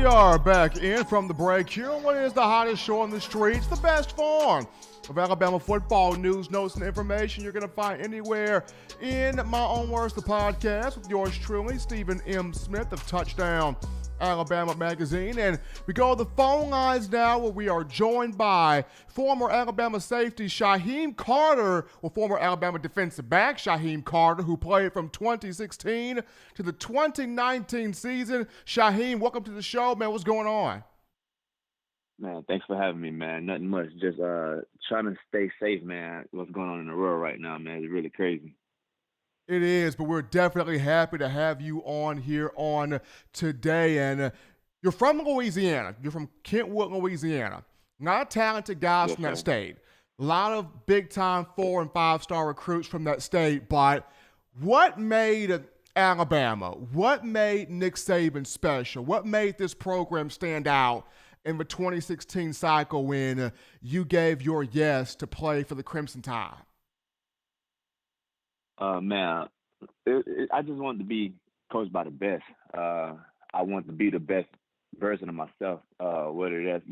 We are back in from the break here on what is the hottest show on the streets, the best form of Alabama football news, notes, and information you're going to find anywhere in My Own Words, the podcast with yours truly, Stephen M. Smith of Touchdown Alabama Magazine. And we go to the phone lines now where we are joined by former Alabama safety Shyheim Carter, or former Alabama defensive back Shyheim Carter, who played from 2016 to the 2019 season. Shyheim, welcome to the show, man. What's going on? Man, thanks for having me, man. Nothing much. Just trying to stay safe, man. What's going on in the world right now, man, is really crazy. It is, but we're definitely happy to have you on here on today. And you're from Louisiana. You're from Kentwood, Louisiana. Not a talented guys from that state. A lot of big-time 4- and 5-star recruits from that state. But what made Alabama, what made Nick Saban special? What made this program stand out in the 2016 cycle when you gave your yes to play for the Crimson Tide? Man, I just wanted to be coached by the best. I want to be the best version of myself, whether that's,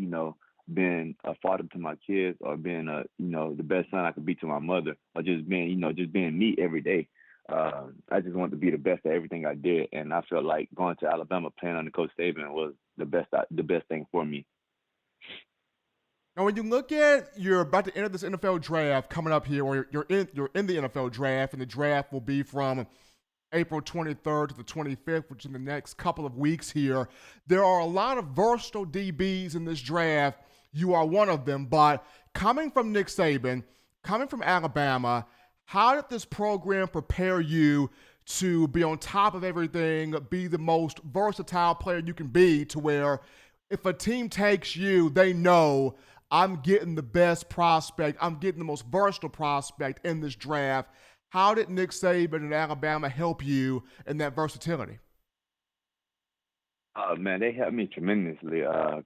being a father to my kids or being the best son I could be to my mother, or just being, just being me every day. I just wanted to be the best at everything I did, and I felt like going to Alabama playing under Coach Saban was the best thing for me. Now, when you look at, you're about to enter this NFL draft coming up here, or you're in the NFL draft, and the draft will be from April 23rd to the 25th, which is in the next couple of weeks here. There are a lot of versatile DBs in this draft. You are one of them, but coming from Nick Saban, coming from Alabama, how did this program prepare you to be on top of everything, be the most versatile player you can be, to where if a team takes you, they know I'm getting the best prospect, I'm getting the most versatile prospect in this draft? How did Nick Saban and Alabama help you in that versatility? Man, they helped me tremendously.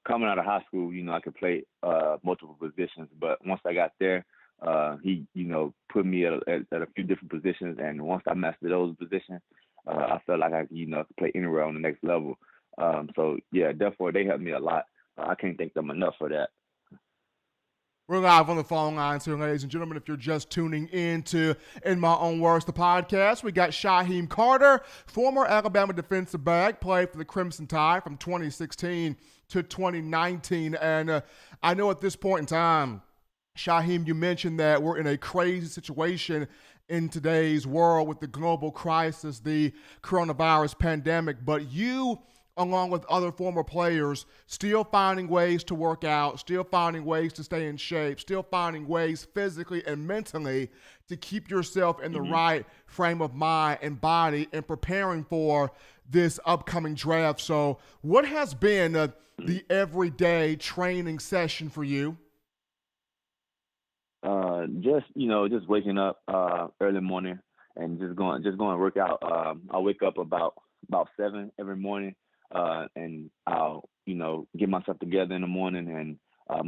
Coming out of high school, I could play multiple positions, but once I got there, he, put me at a few different positions, and once I mastered those positions, I felt like I could play anywhere on the next level. So, yeah, therefore, they helped me a lot. I can't thank them enough for that. We're live on the phone lines here, ladies and gentlemen. If you're just tuning in to In My Own Words, the podcast, we got Shyheim Carter, former Alabama defensive back, played for the Crimson Tide from 2016 to 2019. And I know at this point in time, Shyheim, you mentioned that we're in a crazy situation in today's world with the global crisis, the coronavirus pandemic, but you, along with other former players, still finding ways to work out, still finding ways to stay in shape, still finding ways physically and mentally to keep yourself in the right frame of mind and body and preparing for this upcoming draft. So what has been the everyday training session for you? Just waking up early morning and just going to work out. I wake up about 7 every morning. And I'll, get myself together in the morning, and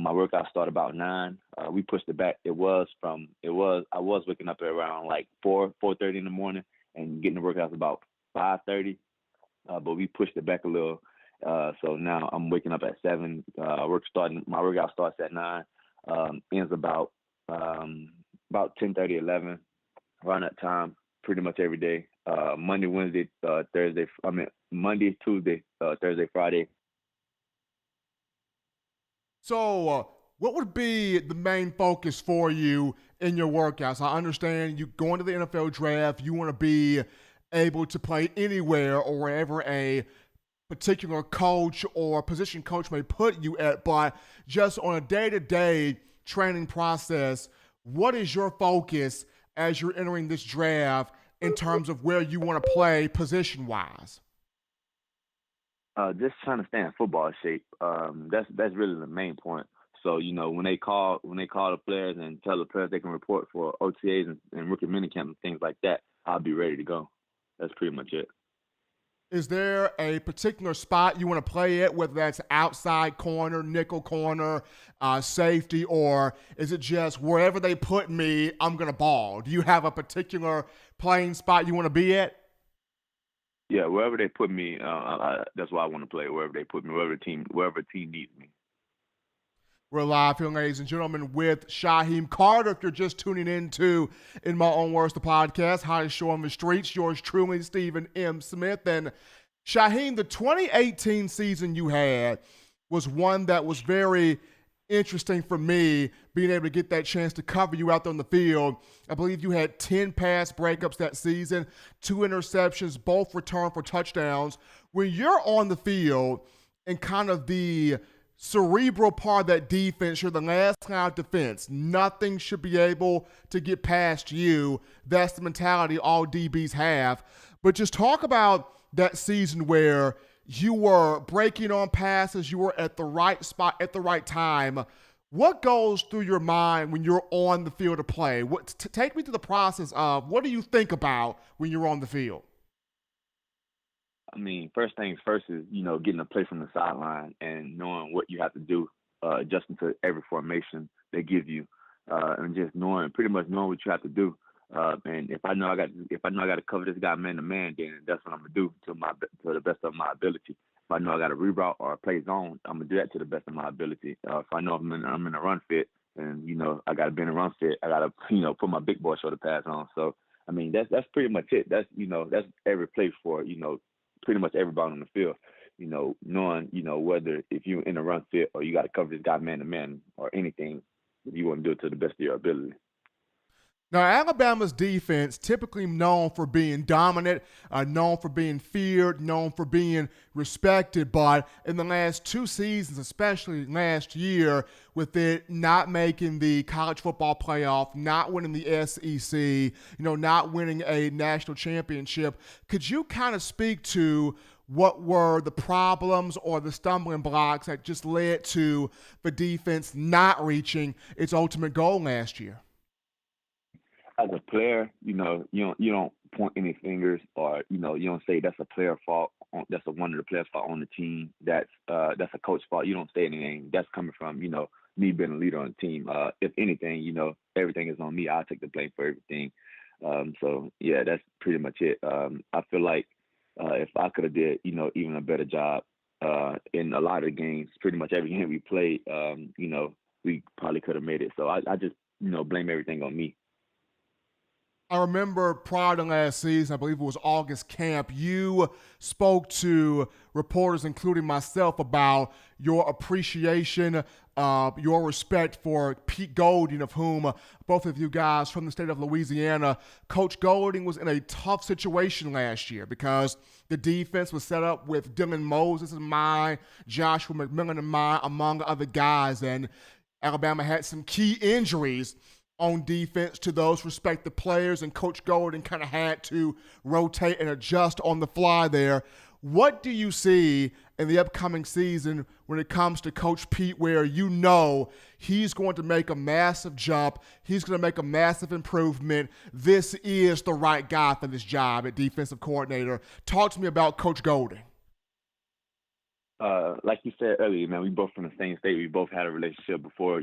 my workout start about 9. We pushed it back. I was waking up at around like 4:30 in the morning and getting the workouts about 5:30. But we pushed it back a little. So now I'm waking up at 7. My workout starts at 9. Ends about 10:30, 11, around that time, pretty much every day. Monday, Wednesday, Thursday. Monday, Tuesday, Thursday, Friday. So what would be the main focus for you in your workouts? I understand you going to the NFL draft, you want to be able to play anywhere or wherever a particular coach or position coach may put you at, but just on a day-to-day training process, what is your focus as you're entering this draft in terms of where you want to play position-wise? Just trying to stay in football shape. That's really the main point. So, when they call the players and tell the players they can report for OTAs and rookie minicamp and things like that, I'll be ready to go. That's pretty much it. Is there a particular spot you want to play at, whether that's outside corner, nickel corner, safety, or is it just wherever they put me, I'm going to ball? Do you have a particular playing spot you want to be at? Yeah, wherever they put me, that's why I want to play. Wherever they put me, wherever team needs me. We're live here, ladies and gentlemen, with Shyheim Carter. If you're just tuning in to In My Own Words, the podcast, hottest show on the streets, yours truly, Stephen M. Smith. And Shyheim, the 2018 season you had was one that was very interesting for me, being able to get that chance to cover you out there on the field. I believe you had 10 pass breakups that season, 2 interceptions, both returned for touchdowns. When you're on the field and kind of the cerebral part of that defense, you're the last line of defense. Nothing should be able to get past you. That's the mentality all DBs have. But just talk about that season where you were breaking on passes, you were at the right spot at the right time. What goes through your mind when you're on the field to play? Take me to the process of what do you think about when you're on the field? I mean, first things first is, getting a play from the sideline and knowing what you have to do, adjusting to every formation they give you, and just pretty much knowing what you have to do. And if I know I got to cover this guy man to man, then that's what I'm gonna do to the best of my ability. If I know I got to reroute or play zone, I'm gonna do that to the best of my ability. If I know I'm in a run fit, and I got to be in a run fit, I got to put my big boy shoulder pads on. So I mean that's pretty much it. That's every play for pretty much everybody on the field. Knowing whether if you're in a run fit or you got to cover this guy man to man or anything, you want to do it to the best of your ability. Now, Alabama's defense typically known for being dominant, known for being feared, known for being respected, but in the last 2 seasons, especially last year, with it not making the college football playoff, not winning the SEC, not winning a national championship, could you kind of speak to what were the problems or the stumbling blocks that just led to the defense not reaching its ultimate goal last year? As a player, you don't point any fingers or you don't say that's a player fault. That's one of the players' fault on the team. That's a coach fault. You don't say anything. That's coming from me being a leader on the team. If anything, everything is on me. I take the blame for everything. So yeah, that's pretty much it. I feel like if I could have did even a better job in a lot of the games, pretty much every game we played, we probably could have made it. So I just blame everything on me. I remember prior to last season, I believe it was August camp, you spoke to reporters, including myself, about your appreciation, your respect for Pete Golding, of whom both of you guys from the state of Louisiana. Coach Golding was in a tough situation last year because the defense was set up with Dylan Moses in mind, Joshua McMillan in mind, among other guys, and Alabama had some key injuries on defense to those respective players, and Coach Golding kind of had to rotate and adjust on the fly there. What do you see in the upcoming season when it comes to Coach Pete, where he's going to make a massive jump, he's going to make a massive improvement, this is the right guy for this job at defensive coordinator? Talk to me about Coach Golding. Like you said earlier, man, we both from the same state. We both had a relationship before,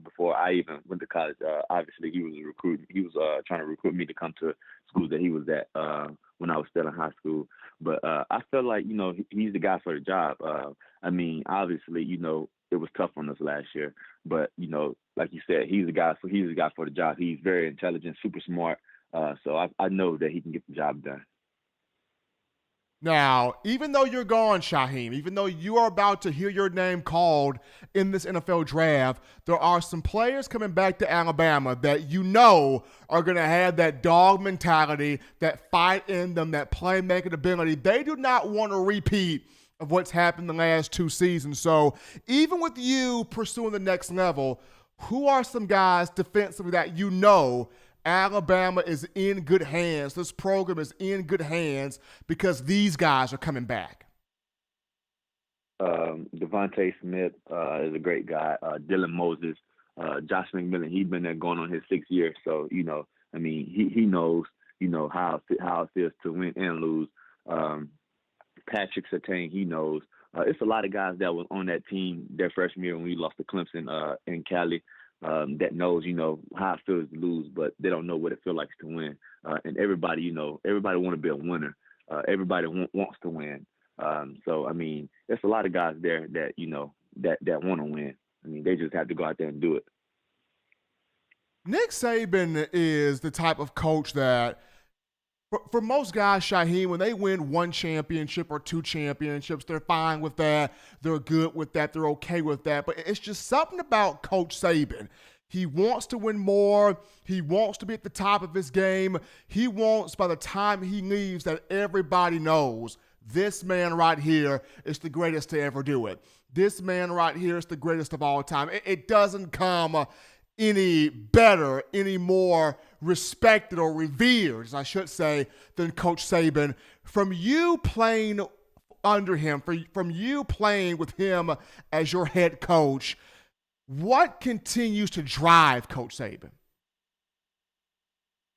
before I even went to college. Obviously, he was a recruit. He was trying to recruit me to come to school that he was at when I was still in high school. But I feel like, he's the guy for the job. I mean, obviously, it was tough on us last year. But, like you said, he's the guy for the job. He's very intelligent, super smart. So I know that he can get the job done. Now, even though you're gone, Shyheim, even though you are about to hear your name called in this NFL draft, there are some players coming back to Alabama that are going to have that dog mentality, that fight in them, that playmaking ability. They do not want a repeat of what's happened the last 2 seasons. So even with you pursuing the next level, who are some guys defensively that Alabama is in good hands, this program is in good hands because these guys are coming back? Devontae Smith is a great guy. Dylan Moses, Josh McMillan, he's been there going on his 6th year. So, he knows, how it feels to win and lose. Patrick Surtain, he knows. It's a lot of guys that was on that team their freshman year when we lost to Clemson in Cali. That knows, how it feels to lose, but they don't know what it feels like to win. And everybody want to be a winner. everybody wants to win. So I mean, there's a lot of guys there that that want to win. I mean, they just have to go out there and do it. Nick Saban is the type of coach that, for most guys, Shyheim, when they win one championship or two championships, they're fine with that. They're good with that. They're okay with that. But it's just something about Coach Saban. He wants to win more. He wants to be at the top of his game. He wants, by the time he leaves, that everybody knows this man right here is the greatest to ever do it. This man right here is the greatest of all time. It doesn't come any better, any more respected or revered, as I should say, than Coach Saban. From you playing under him, from you playing with him as your head coach, what continues to drive Coach Saban?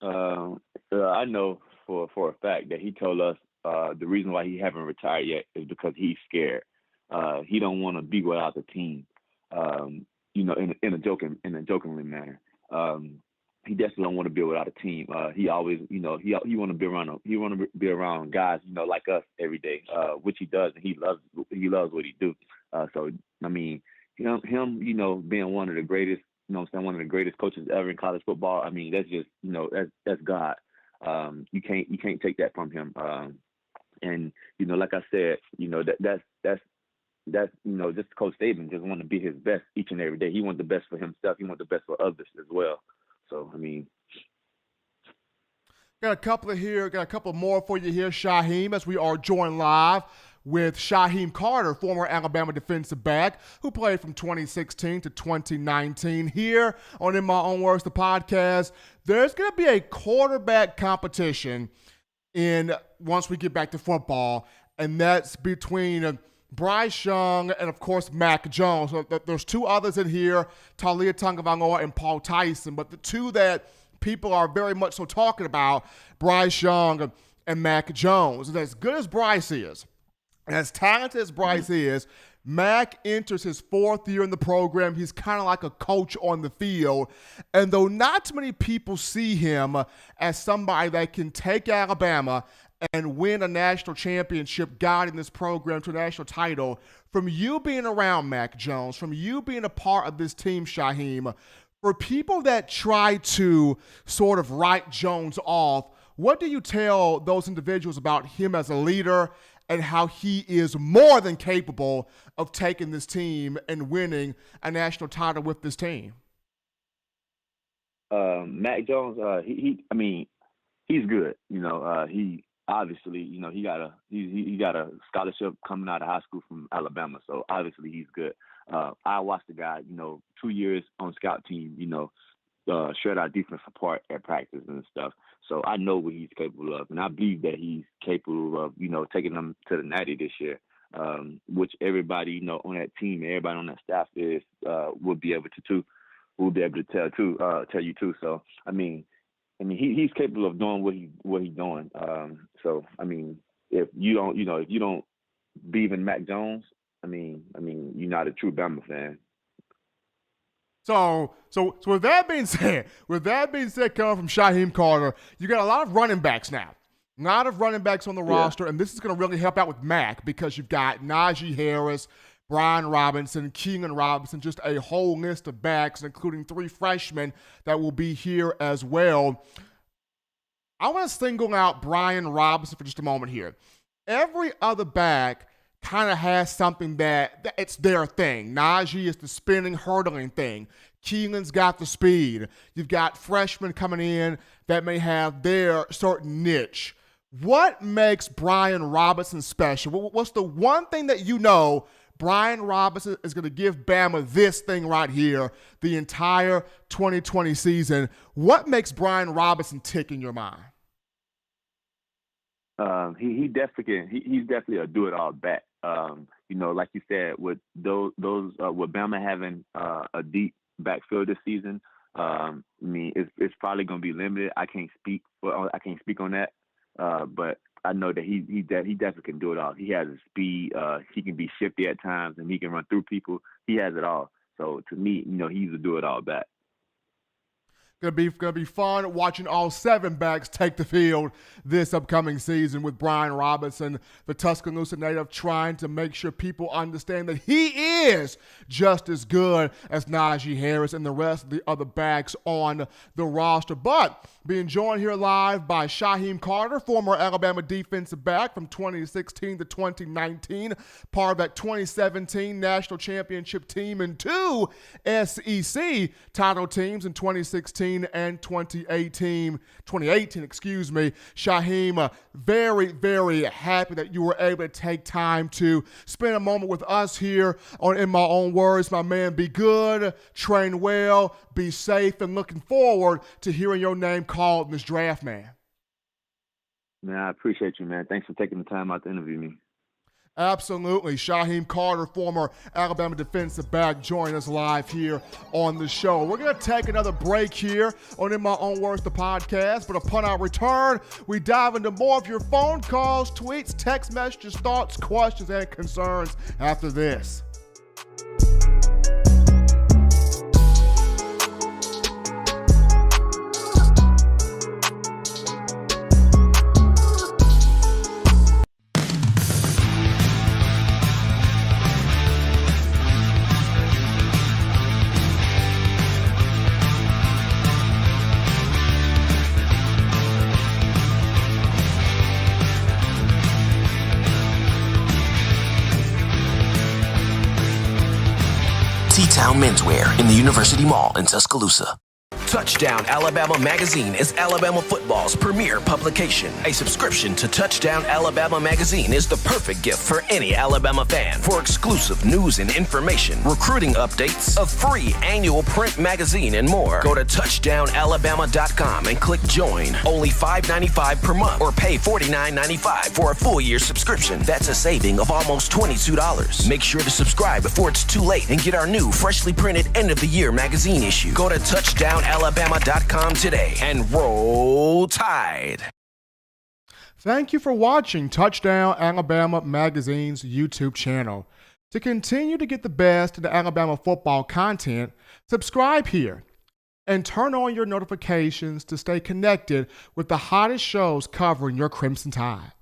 I know for a fact that he told us the reason why he haven't retired yet is because he's scared. He don't want to be without the team. In a jokingly manner. He definitely don't want to be without a team. He always, he want to be around. He want to be around guys, like us every day, which he does, and he loves what he do. So I mean, him, being one of the greatest, one of the greatest coaches ever in college football. I mean, that's just, that's God. You can't take that from him. And like I said, that's just Coach Saban just want to be his best each and every day. He wants the best for himself. He wants the best for others as well. So I mean, got a couple more for you here, Shyheim, as we are joined live with Shyheim Carter, former Alabama defensive back who played from 2016 to 2019. Here on In My Own Words, the podcast, there's going to be a quarterback competition once we get back to football, and that's between Bryce Young and, of course, Mac Jones. So there's two others in here, Taulia Tagovailoa and Paul Tyson, but the two that people are very much so talking about, Bryce Young and Mac Jones. And as good as Bryce is, and as talented as Bryce is, Mac enters his fourth year in the program. He's kind of like a coach on the field. And though not too many people see him as somebody that can take Alabama and win a national championship, guiding this program to a national title, from you being around Mac Jones, from you being a part of this team, Shyheim, for people that try to sort of write Jones off, what do you tell those individuals about him as a leader and how he is more than capable of taking this team and winning a national title with this team? Mac Jones, he's good. He obviously, he got a scholarship coming out of high school from Alabama, so obviously he's good. I watched the guy, 2 years on scout team, shred our defense apart at practice and stuff. So I know what he's capable of, and I believe that he's capable of, taking them to the Natty this year, which everybody, on that team, everybody on that staff will be able to tell you too. So I mean, he's capable of doing what he's doing. So I mean, if you don't believe in Mac Jones, I mean, you're not a true Bama fan. So with that being said, coming from Shyheim Carter, you got a lot of running backs now. A lot of running backs on the roster, and this is going to really help out with Mac because you've got Najee Harris, Brian Robinson, Keegan Robinson, just a whole list of backs, including 3 freshmen that will be here as well. I want to single out Brian Robinson for just a moment here. Every other back kind of has something that it's their thing. Najee is the spinning, hurdling thing. Keelan's got the speed. You've got freshmen coming in that may have their certain niche. What makes Brian Robinson special? What's the one thing that Brian Robinson is going to give Bama this thing right here the entire 2020 season? What makes Brian Robinson tick in your mind? He's definitely a do-it-all back. Like you said, with those with Bama having a deep backfield this season, it's probably going to be limited. I can't speak on that, but I know that he definitely can do it all. He has the speed. He can be shifty at times, and he can run through people. He has it all. So to me, he's a do-it-all back. Gonna be fun watching all 7 backs take the field this upcoming season with Brian Robinson, the Tuscaloosa native, trying to make sure people understand that he is just as good as Najee Harris and the rest of the other backs on the roster. But being joined here live by Shyheim Carter, former Alabama defensive back from 2016 to 2019, part of that 2017 national championship team and 2 SEC title teams in 2016 and 2018, Shyheim, very, very happy that you were able to take time to spend a moment with us here on In My Own Words. My man, be good, train well, be safe, and looking forward to hearing your name called in this draft, man. Man, I appreciate you, man. Thanks for taking the time out to interview me. Absolutely. Shyheim Carter, former Alabama defensive back, joining us live here on the show. We're going to take another break here on In My Own Words, the podcast. But upon our return, we dive into more of your phone calls, tweets, text messages, thoughts, questions, and concerns after this. T-Town Menswear in the University Mall in Tuscaloosa. Touchdown Alabama Magazine is Alabama football's premier publication. A subscription to Touchdown Alabama Magazine is the perfect gift for any Alabama fan. For exclusive news and information, recruiting updates, a free annual print magazine, and more, go to touchdownalabama.com and click join. Only $5.95 per month or pay $49.95 for a full year subscription. That's a saving of almost $22. Make sure to subscribe before it's too late and get our new freshly printed end of the year magazine issue. Go to touchdownalabama.com today and roll Tide. Thank you for watching Touchdown Alabama Magazine's YouTube channel. To continue to get the best in the Alabama football content, subscribe here and turn on your notifications to stay connected with the hottest shows covering your Crimson Tide.